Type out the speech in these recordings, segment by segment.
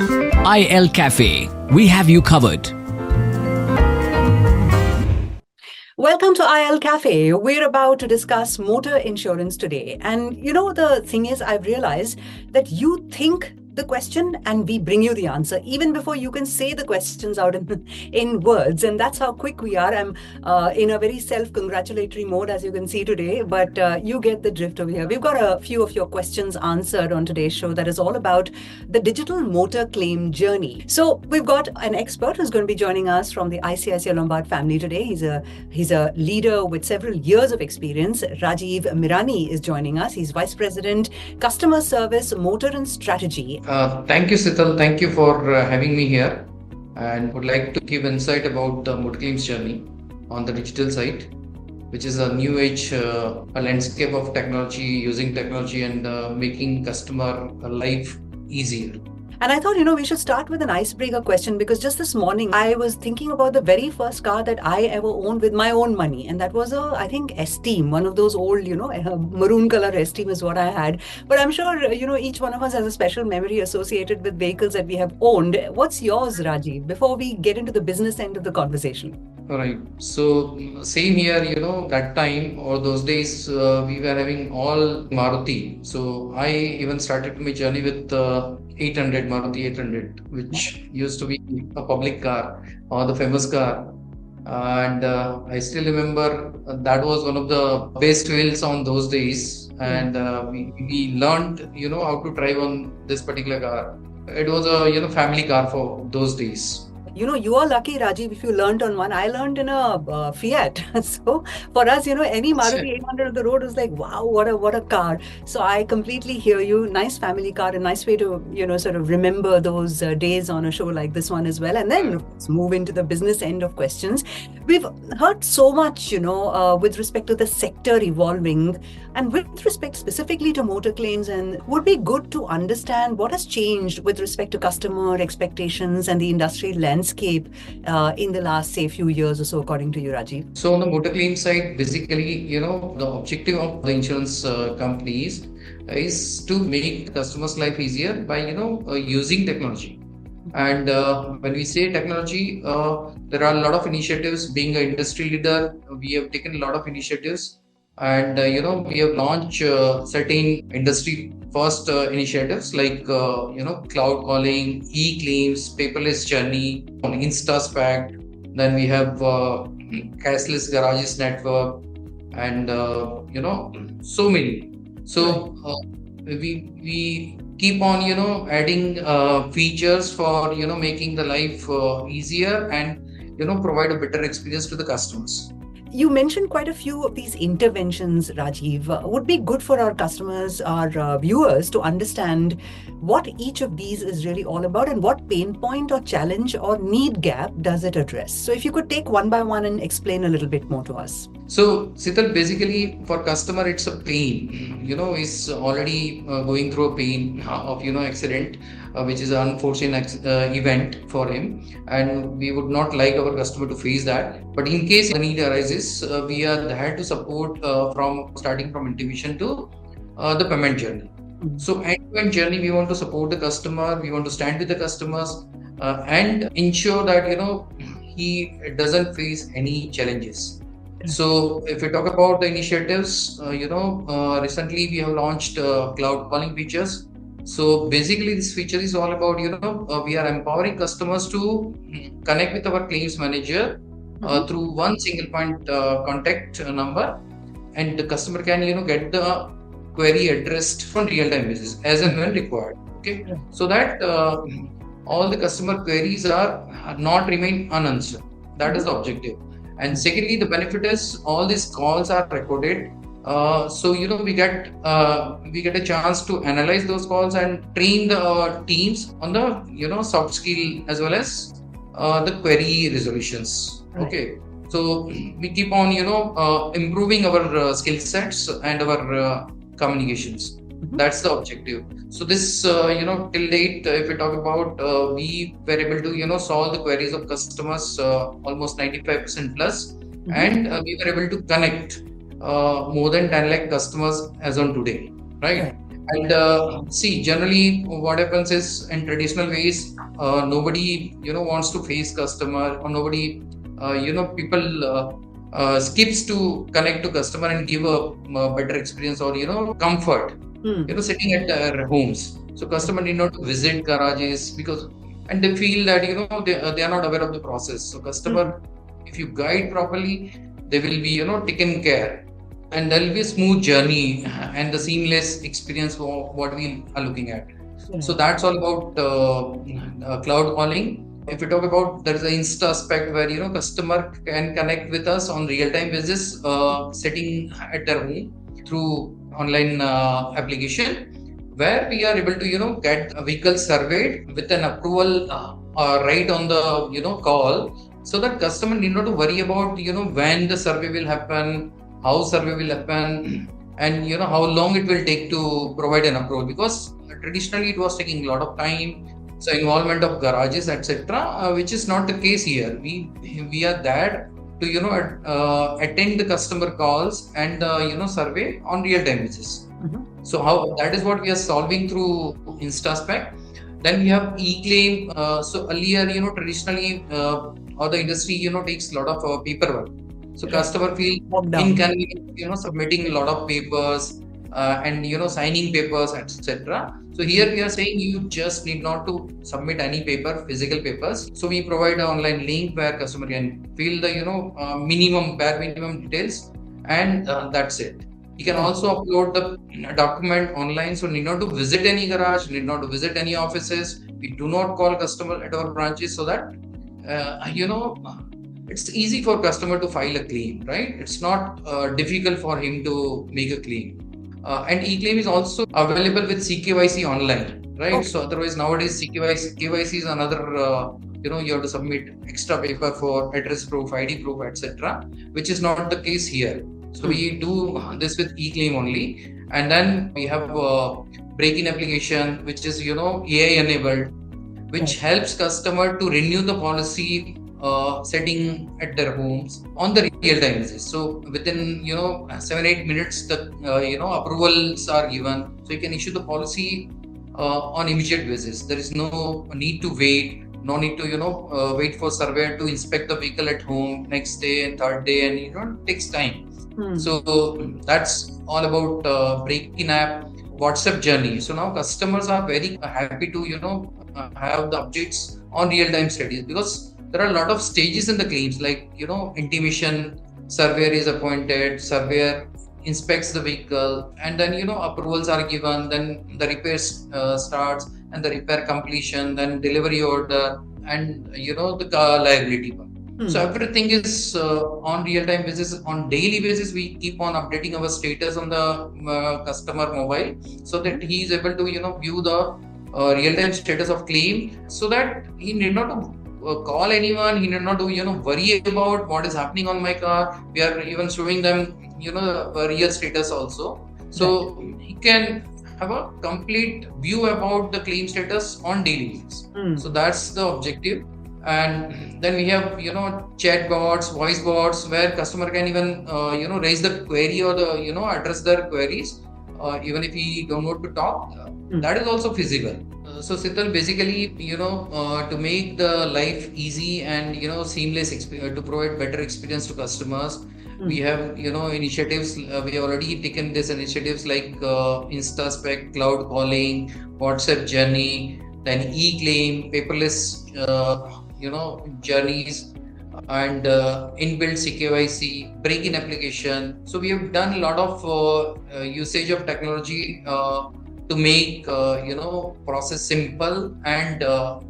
IL Cafe. We have you covered. Welcome to IL Cafe. We're about to discuss motor insurance today. And the thing is, I've realized that you think the question and we bring you the answer even before you can say the questions out in words. And that's how quick we are. I'm in a very self-congratulatory mode, as you can see today, but you get the drift over here. We've got a few of your questions answered on today's show that is all about the digital motor claim journey. So we've got an expert who's going to be joining us from the ICICI Lombard family today. He's a leader with several years of experience. Rajiv Mirani is joining us. He's Vice President, Customer Service, Motor and Strategy. Thank you, Sital. Thank you for having me here, and would like to give insight about the motor claims journey on the digital side, which is a new age, a landscape of technology, using technology and making customer life easier. And I thought, we should start with an icebreaker question, because just this morning I was thinking about the very first car that I ever owned with my own money. And that was I think Esteem, one of those old, maroon color Esteem is what I had. But I'm sure, each one of us has a special memory associated with vehicles that we have owned. What's yours, Rajiv, before we get into the business end of the conversation? Right. So same here, that time or those days, we were having all Maruti. So I even started my journey with 800, Maruti 800, which used to be a public car or the famous car. And I still remember that was one of the best wheels on those days. And we learned, how to drive on this particular car. It was a, family car for those days. You are lucky, Rajiv, if you learned on one. I learned in a Fiat. So for us, any Maruti 800 on the road was like, wow, what a car. So I completely hear you. Nice family car, a nice way to, sort of remember those days on a show like this one as well. And then let's move into the business end of questions. We've heard so much, with respect to the sector evolving and with respect specifically to motor claims, and would be good to understand what has changed with respect to customer expectations and the industry landscape in the last, say, few years or so, according to you, Rajiv? So on the motor claim side, basically, the objective of the insurance companies is to make customers' life easier by, using technology. And when we say technology, there are a lot of initiatives. Being an industry leader, we have taken a lot of initiatives. And, we have launched certain industry first initiatives like, cloud calling, e-claims, paperless journey, on InstaSpact. Then we have cashless garages network, and, so many. So we keep on, adding features for, making the life easier and, provide a better experience to the customers. You mentioned quite a few of these interventions, Rajiv. Would be good for our customers, our viewers, to understand what each of these is really all about and what pain point or challenge or need gap does it address. So if you could take one by one and explain a little bit more to us. So, Sital, basically for customer, it's a pain. Is already going through a pain of, accident, which is an unforeseen event for him. And we would not like our customer to face that. But in case the need arises, we are there to support from starting from intuition to the payment journey. So end-to-end journey, we want to support the customer. We want to stand with the customers and ensure that, he doesn't face any challenges. So if we talk about the initiatives, recently we have launched cloud calling features. So basically this feature is all about, we are empowering customers to connect with our claims manager through one single point contact number, and the customer can, get the query addressed on real-time basis as and when required. Okay, so that all the customer queries are not remain unanswered. That is the objective. And secondly, the benefit is all these calls are recorded. So we get a chance to analyze those calls and train the teams on the soft skill as well as the query resolutions. Okay, so we keep on improving our skill sets and our communications. That's the objective. So this till date, if we talk about, we were able to solve the queries of customers almost 95% plus, and we were able to connect more than 10 lakh customers as on today, right? And see, generally, what happens is in traditional ways, nobody wants to face customer, or nobody people skips to connect to customer and give a better experience, or comfort, sitting at their homes. So customer need not to visit garages, because and they feel that they are not aware of the process. So customer, if you guide properly, they will be taken care, and there will be a smooth journey and the seamless experience for what we are looking at. So that's all about cloud calling. If we talk about, there is an Insta aspect where customer can connect with us on real time basis, sitting at their home through online application, where we are able to get a vehicle surveyed with an approval right on the call, so that customer need not to worry about when the survey will happen, how survey will happen, and how long it will take to provide an approval, because traditionally it was taking a lot of time, so involvement of garages, etc., which is not the case here. We are there to attend the customer calls and survey on real time basis. So how that is what we are solving through InstaSpec. Then we have e-claim. So earlier, traditionally, or the industry, takes a lot of paperwork. So customer feel inconvenient, submitting a lot of papers and signing papers, etc. So here we are saying you just need not to submit any paper, physical papers. So we provide an online link where customer can fill the bare minimum details, and that's it. You can also upload the document online, so need not to visit any garage, need not to visit any offices. We do not call customer at our branches, so that it's easy for customer to file a claim, right? It's not difficult for him to make a claim. And e-claim is also available with CKYC online, right? Okay. So otherwise nowadays KYC is another, you have to submit extra paper for address proof, ID proof, etc., which is not the case here. So we do this with e-claim only. And then we have a break-in application, which is AI enabled, which helps customer to renew the policy setting at their homes on the real time basis. So within 7-8 minutes, the approvals are given, so you can issue the policy on immediate basis. There is no need to wait, no need to wait for surveyor to inspect the vehicle at home next day and third day, and it takes time. So that's all about break-in app, WhatsApp journey. So now customers are very happy to have the updates on real-time studies, because there are a lot of stages in the claims, like intimation, surveyor is appointed, surveyor inspects the vehicle, and then approvals are given, then the repair starts, and the repair completion, then delivery order, and the liability one. So everything is on real-time basis. On daily basis, we keep on updating our status on the customer mobile, so that he is able to view the real-time status of claim, so that he need not call anyone, he need not worry about what is happening on my car. We are even showing them the real status also, so he can have a complete view about the claim status on daily basis. So that's the objective. And then we have chat bots, voice bots, where customer can even raise the query, or the address their queries, even if he don't want to talk. That is also feasible. So Sital, basically to make the life easy and seamless, to provide better experience to customers, we have initiatives. We have already taken these initiatives like InstaSpec, cloud calling, WhatsApp journey, then e-claim, paperless journeys, and inbuilt CKYC, break-in application. So we have done a lot of usage of technology to make process simple and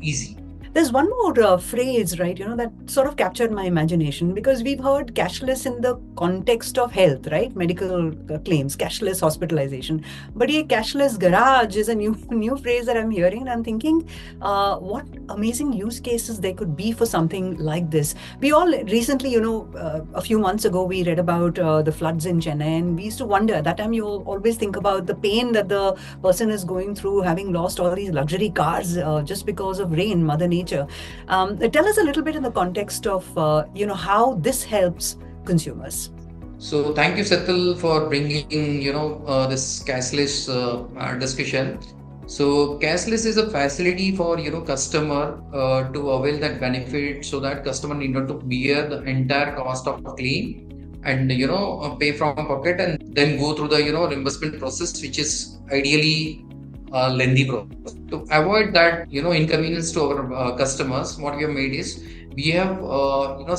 easy. There's one more phrase, right, that sort of captured my imagination, because we've heard cashless in the context of health, right? Medical claims, cashless hospitalization. But a cashless garage is a new phrase that I'm hearing, and I'm thinking, what amazing use cases there could be for something like this. We all recently, a few months ago, we read about the floods in Chennai, and we used to wonder. At that time, you always think about the pain that the person is going through, having lost all these luxury cars just because of rain, Mother Nature. Tell us a little bit in the context of how this helps consumers. So thank you, Setal, for bringing this cashless discussion. So cashless is a facility for customer to avail that benefit, so that customer need not to bear the entire cost of claim and pay from pocket and then go through the reimbursement process, which is ideally a lengthy process. To avoid that inconvenience to our customers, what we have made is we have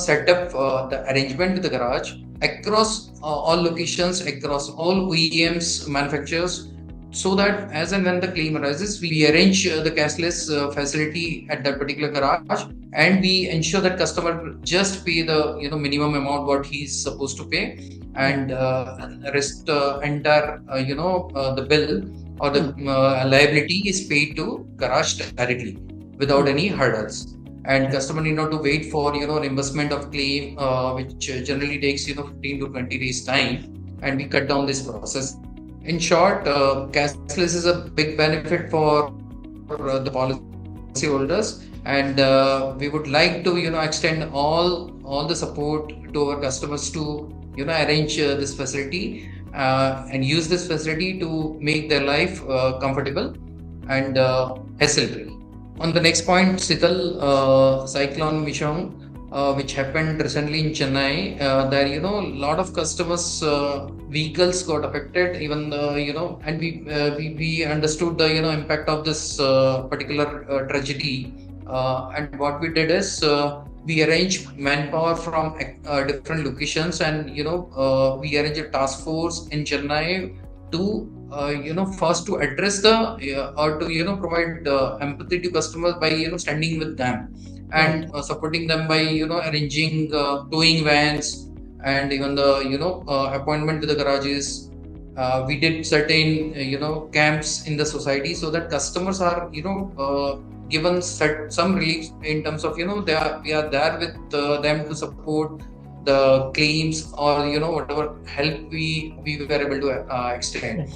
set up the arrangement with the garage across all locations, across all OEMs, manufacturers, so that as and when the claim arises, we arrange the cashless facility at that particular garage, and we ensure that customer just pay the minimum amount what he is supposed to pay, and rest entire the bill or the liability is paid to garage directly without any hurdles. And customer need not to wait for reimbursement of claim, which generally takes 15 to 20 days time, and we cut down this process. In short, cashless is a big benefit for the policyholders, and we would like to extend all the support to our customers to arrange this facility and use this facility to make their life comfortable and hassle-free. On the next point, Sital, Cyclone Mishong, which happened recently in Chennai, there a lot of customers' vehicles got affected. Even and we understood the impact of this particular tragedy. And what we did is we arranged manpower from different locations, and we arranged a task force in Chennai to first to address the or to provide empathy to customers by standing with them and supporting them by arranging towing vans and even the appointment to the garages. We did certain camps in the society, so that customers are given some relief in terms of we are there with them to support the claims or whatever help we were able to extend.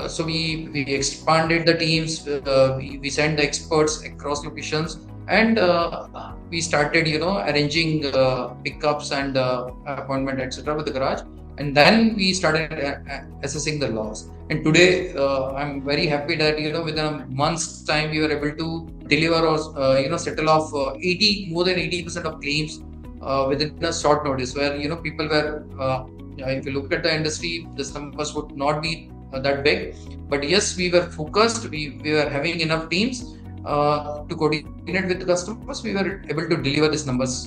So we expanded the teams, we sent the experts across locations, and we started arranging pickups and appointment etc. with the garage, and then we started assessing the loss. And today I'm very happy that within a month's time we were able to deliver or settle off more than 80% of claims within a short notice, where people were if you look at the industry, this numbers would not be that big, but yes, we were focused, we were having enough teams to coordinate with the customers. We were able to deliver these numbers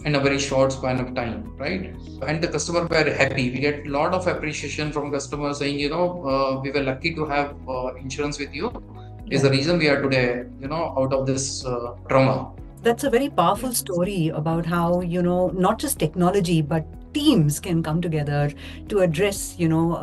in a very short span of time, right? And the customer were happy. We get a lot of appreciation from customers saying we were lucky to have insurance with you, is the reason we are today out of this trauma. That's a very powerful story about how, not just technology, but teams can come together to address,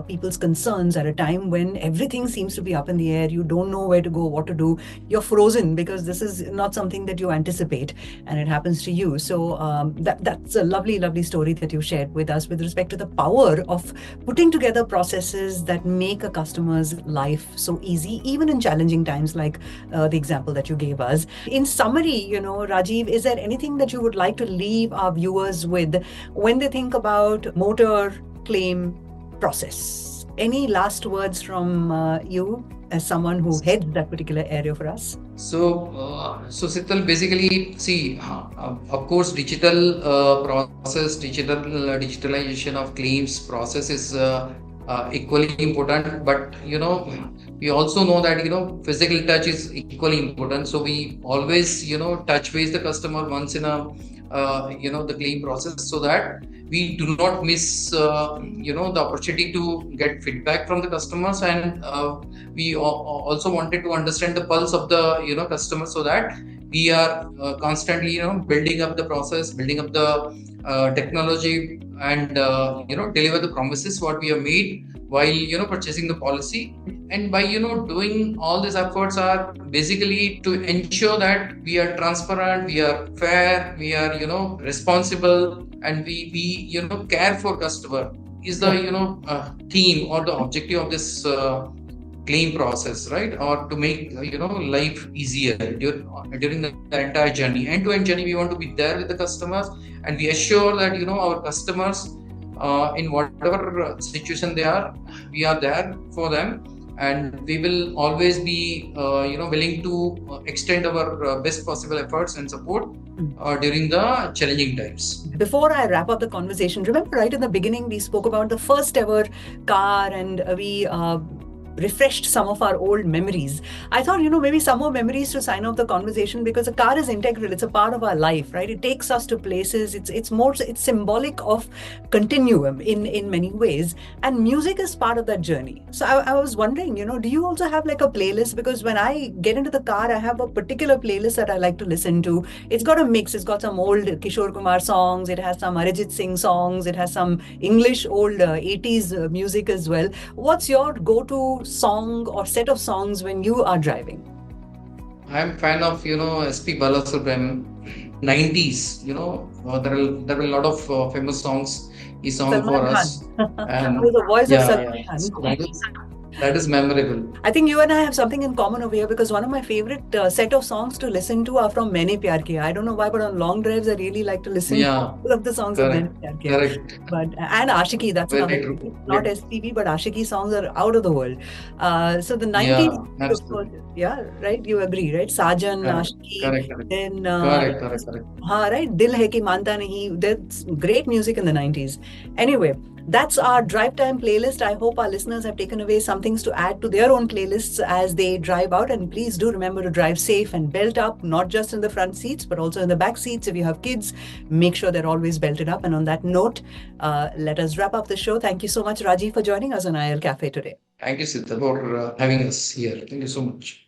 people's concerns at a time when everything seems to be up in the air. You don't know where to go, what to do. You're frozen because this is not something that you anticipate, and it happens to you. So that's a lovely, lovely story that you shared with us with respect to the power of putting together processes that make a customer's life so easy, even in challenging times like the example that you gave us. In summary, Rajiv, is there anything that you would like to leave our viewers with when they think about motor claim process? Any last words from you as someone who heads that particular area for us? So Sital, basically, see, of course, digital process, digitalization of claims process is equally important, but we also know that physical touch is equally important. So we always touch base the customer once in a the claim process, so that we do not miss the opportunity to get feedback from the customers. And we also wanted to understand the pulse of the customer, so that we are constantly building up the process, building up the technology, and deliver the promises what we have made while purchasing the policy. And by doing all these efforts are basically to ensure that we are transparent, we are fair, we are responsible, and we care for customer is the theme or the objective of this claim process, right? Or to make life easier during the entire journey, end-to-end journey. We want to be there with the customers, and we assure that our customers in whatever situation they are, we are there for them, and we will always be willing to extend our best possible efforts and support during the challenging times. Before I wrap up the conversation, remember right in the beginning, we spoke about the first ever car, and we refreshed some of our old memories. I thought, maybe some more memories to sign off the conversation, because a car is integral. It's a part of our life, right? It takes us to places. It's symbolic of continuum in many ways. And music is part of that journey. So I was wondering, do you also have like a playlist? Because when I get into the car, I have a particular playlist that I like to listen to. It's got a mix. It's got some old Kishore Kumar songs. It has some Arijit Singh songs. It has some English old 80s music as well. What's your go-to song or set of songs when you are driving? I'm fan of SP Balasubramaniam 90s. There are a lot of famous songs he sung for Salman us, Khan. and The voice of Salman yeah. Khan. So that is memorable. I think you and I have something in common over here, because one of my favorite set of songs to listen to are from Maine Pyar Kiya. I don't know why, but on long drives I really like to listen to Yeah, all of the songs of Maine correct, Pyar Kiya. correct. And Ashiki, that's Very another. true. Not SPV, but Ashiki songs are out of the world. So the 90s, Yeah, of course, absolutely. yeah, right? You agree, right? Sajan, Correct, Ashiki, correct, correct, then correct. right? Dil Hai Ki Manta Nahi. There's great music in the 90s. Anyway, that's our drive time playlist. I hope our listeners have taken away some things to add to their own playlists as they drive out. And please do remember to drive safe and belt up, not just in the front seats, but also in the back seats. If you have kids, make sure they're always belted up. And on that note, let us wrap up the show. Thank you so much, Rajiv, for joining us on IL Cafe today. Thank you, Siddha, for having us here. Thank you so much.